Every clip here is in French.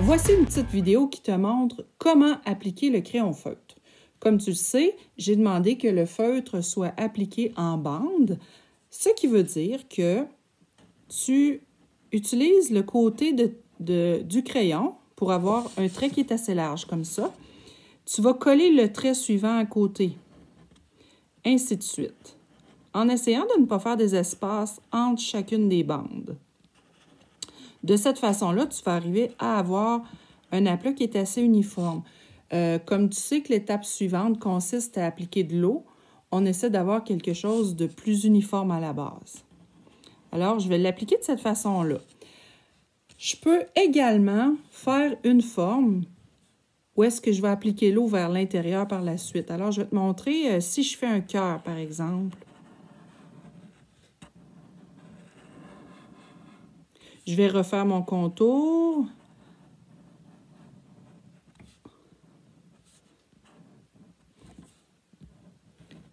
Voici une petite vidéo qui te montre comment appliquer le crayon feutre. Comme tu le sais, j'ai demandé que le feutre soit appliqué en bande, ce qui veut dire que tu utilises le côté du crayon pour avoir un trait qui est assez large comme ça. Tu vas coller le trait suivant à côté, ainsi de suite, en essayant de ne pas faire des espaces entre chacune des bandes. De cette façon-là, tu vas arriver à avoir un aplat qui est assez uniforme. Comme tu sais que l'étape suivante consiste à appliquer de l'eau, on essaie d'avoir quelque chose de plus uniforme à la base. Alors, je vais l'appliquer de cette façon-là. Je peux également faire une forme où est-ce que je vais appliquer l'eau vers l'intérieur par la suite. Alors, je vais te montrer si je fais un cœur, par exemple. Je vais refaire mon contour.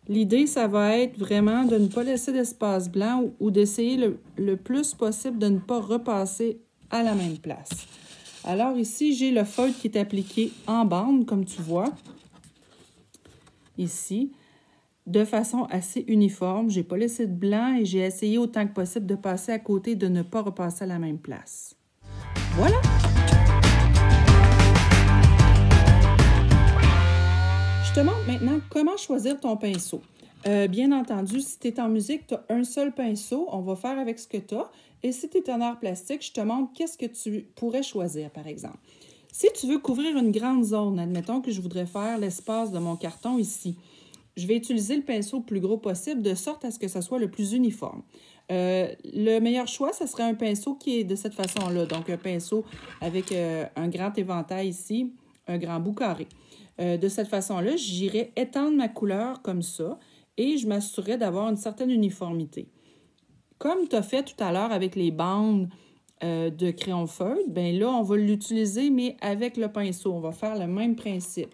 L'idée, ça va être vraiment de ne pas laisser d'espace blanc ou d'essayer le plus possible de ne pas repasser à la même place. Alors ici, j'ai le feutre qui est appliqué en bande, comme tu vois, ici, de façon assez uniforme. Je n'ai pas laissé de blanc et j'ai essayé autant que possible de passer à côté, de ne pas repasser à la même place. Voilà! Je te montre maintenant comment choisir ton pinceau. Bien entendu, si tu es en musique, tu as un seul pinceau, on va faire avec ce que tu as. Et si tu es en art plastique, je te montre qu'est-ce que tu pourrais choisir, par exemple. Si tu veux couvrir une grande zone, admettons que je voudrais faire l'espace de mon carton ici, je vais utiliser le pinceau le plus gros possible de sorte à ce que ça soit le plus uniforme. Le meilleur choix, ce serait un pinceau qui est de cette façon-là. Donc, un pinceau avec un grand éventail ici, un grand bout carré. De cette façon-là, j'irai étendre ma couleur comme ça et je m'assurerai d'avoir une certaine uniformité. Comme tu as fait tout à l'heure avec les bandes de crayon feutre, bien là, on va l'utiliser, mais avec le pinceau. On va faire le même principe.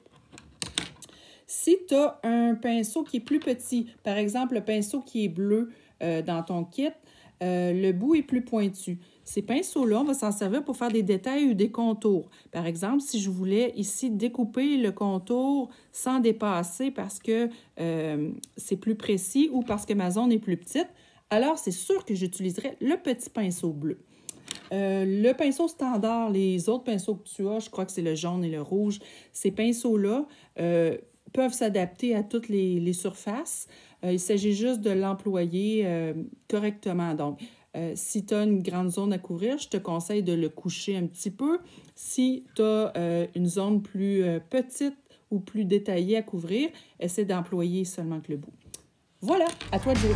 Si tu as un pinceau qui est plus petit, par exemple, le pinceau qui est bleu dans ton kit, le bout est plus pointu. Ces pinceaux-là, on va s'en servir pour faire des détails ou des contours. Par exemple, si je voulais ici découper le contour sans dépasser parce que c'est plus précis ou parce que ma zone est plus petite, alors c'est sûr que j'utiliserai le petit pinceau bleu. Le pinceau standard, les autres pinceaux que tu as, je crois que c'est le jaune et le rouge, ces pinceaux-là peuvent s'adapter à toutes les surfaces. Il s'agit juste de l'employer correctement. Donc, si tu as une grande zone à couvrir, je te conseille de le coucher un petit peu. Si tu as une zone plus petite ou plus détaillée à couvrir, essaie d'employer seulement que le bout. Voilà, à toi de jouer.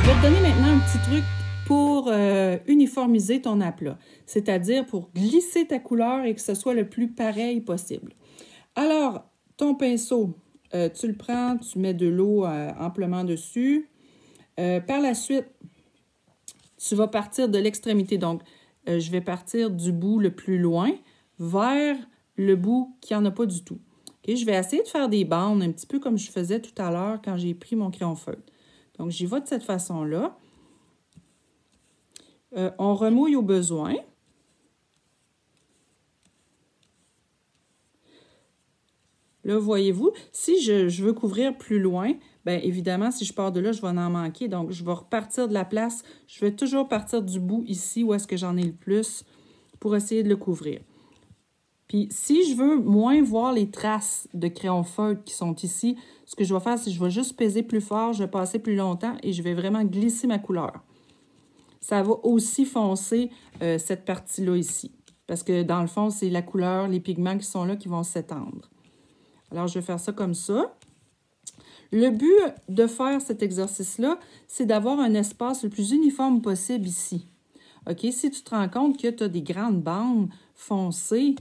Je vais te donner maintenant un petit truc pour uniformiser ton aplat, c'est-à-dire pour glisser ta couleur et que ce soit le plus pareil possible. Alors, ton pinceau, tu le prends, tu mets de l'eau amplement dessus. Par la suite, tu vas partir de l'extrémité. Donc, je vais partir du bout le plus loin vers le bout qui n'en a pas du tout. Okay? Je vais essayer de faire des bandes, un petit peu comme je faisais tout à l'heure quand j'ai pris mon crayon feutre. Donc, j'y vais de cette façon-là. On remouille au besoin. Là, voyez-vous, si je veux couvrir plus loin, bien évidemment, si je pars de là, je vais en manquer. Donc, je vais repartir de la place. Je vais toujours partir du bout ici où est-ce que j'en ai le plus pour essayer de le couvrir. Puis, si je veux moins voir les traces de crayon feutre qui sont ici, ce que je vais faire, c'est que je vais juste peser plus fort, je vais passer plus longtemps et je vais vraiment glisser ma couleur. Ça va aussi foncer cette partie-là ici. Parce que dans le fond, c'est la couleur, les pigments qui sont là qui vont s'étendre. Alors, je vais faire ça comme ça. Le but de faire cet exercice-là, c'est d'avoir un espace le plus uniforme possible ici. OK? Si tu te rends compte que tu as des grandes bandes foncées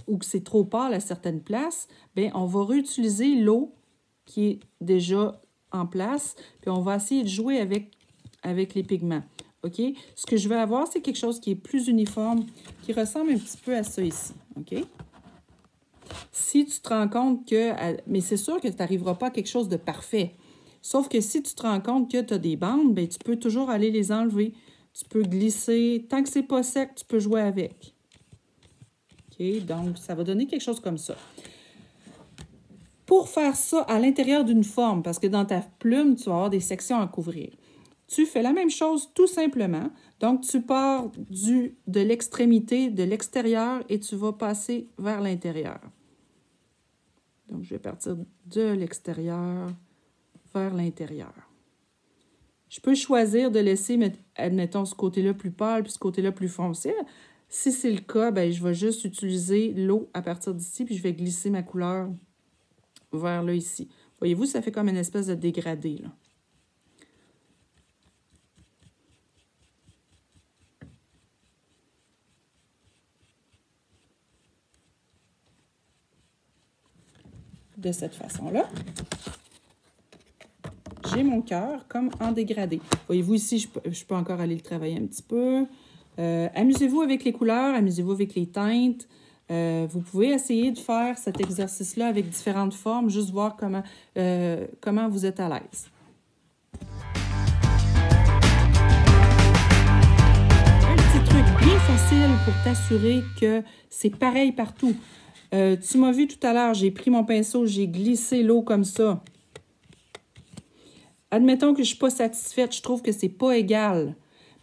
ou que c'est trop pâle à certaines places, bien, on va réutiliser l'eau qui est déjà en place, puis on va essayer de jouer avec les pigments. OK? Ce que je vais avoir, c'est quelque chose qui est plus uniforme, qui ressemble un petit peu à ça ici. OK? Si tu te rends compte que... Mais c'est sûr que tu n'arriveras pas à quelque chose de parfait. Sauf que si tu te rends compte que tu as des bandes, bien, tu peux toujours aller les enlever. Tu peux glisser. Tant que c'est pas sec, tu peux jouer avec. OK? Donc, ça va donner quelque chose comme ça. Pour faire ça à l'intérieur d'une forme, parce que dans ta plume, tu vas avoir des sections à couvrir, tu fais la même chose tout simplement. Donc, tu pars de l'extrémité, de l'extérieur, et tu vas passer vers l'intérieur. Donc, je vais partir de l'extérieur vers l'intérieur. Je peux choisir de laisser, admettons, ce côté-là plus pâle puis ce côté-là plus foncé. Si c'est le cas, bien, je vais juste utiliser l'eau à partir d'ici, puis je vais glisser ma couleur vers là, ici. Voyez-vous, ça fait comme une espèce de dégradé, là. De cette façon-là. J'ai mon cœur comme en dégradé. Voyez-vous ici, je peux encore aller le travailler un petit peu. Amusez-vous avec les couleurs, amusez-vous avec les teintes. Vous pouvez essayer de faire cet exercice-là avec différentes formes, juste voir comment vous êtes à l'aise. Un petit truc bien facile pour t'assurer que c'est pareil partout. Tu m'as vu tout à l'heure, j'ai pris mon pinceau, j'ai glissé l'eau comme ça. Admettons que je ne suis pas satisfaite, je trouve que c'est pas égal.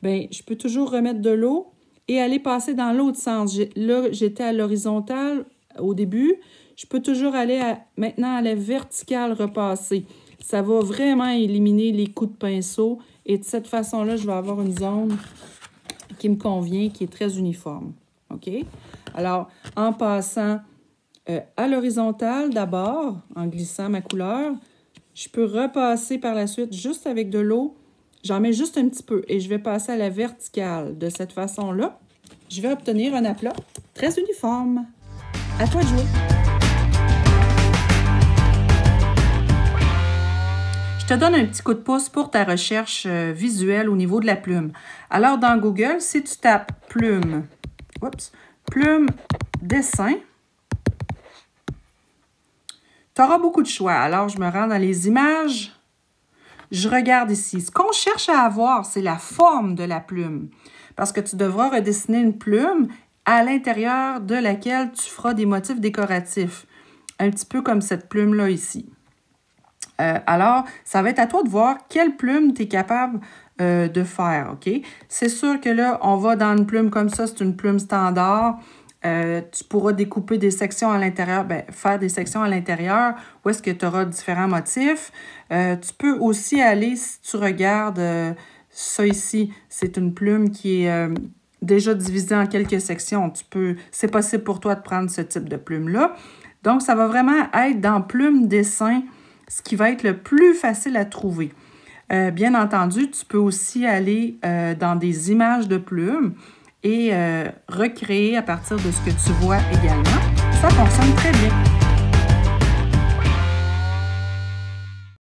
Bien, je peux toujours remettre de l'eau et aller passer dans l'autre sens. Là, j'étais à l'horizontale au début. Je peux toujours aller maintenant à la verticale repasser. Ça va vraiment éliminer les coups de pinceau. Et de cette façon-là, je vais avoir une zone qui me convient, qui est très uniforme. OK? Alors, en passant à l'horizontale d'abord, en glissant ma couleur, je peux repasser par la suite juste avec de l'eau. J'en mets juste un petit peu et je vais passer à la verticale. De cette façon-là, je vais obtenir un aplat très uniforme. À toi de jouer. Je te donne un petit coup de pouce pour ta recherche visuelle au niveau de la plume. Alors, dans Google, si tu tapes plume, plume dessin, tu auras beaucoup de choix. Alors, je me rends dans les images. Je regarde ici. Ce qu'on cherche à avoir, c'est la forme de la plume. Parce que tu devras redessiner une plume à l'intérieur de laquelle tu feras des motifs décoratifs. Un petit peu comme cette plume-là ici. Alors, ça va être à toi de voir quelle plume tu es capable de faire, OK? C'est sûr que là, on va dans une plume comme ça. C'est une plume standard. Tu pourras découper des sections à l'intérieur, faire des sections à l'intérieur où est-ce que tu auras différents motifs. Tu peux aussi aller, si tu regardes ça ici, c'est une plume qui est déjà divisée en quelques sections. C'est possible pour toi de prendre ce type de plume-là. Donc, ça va vraiment être dans plume dessin, ce qui va être le plus facile à trouver. Bien entendu, tu peux aussi aller dans des images de plumes et recréer à partir de ce que tu vois également. Ça fonctionne très bien.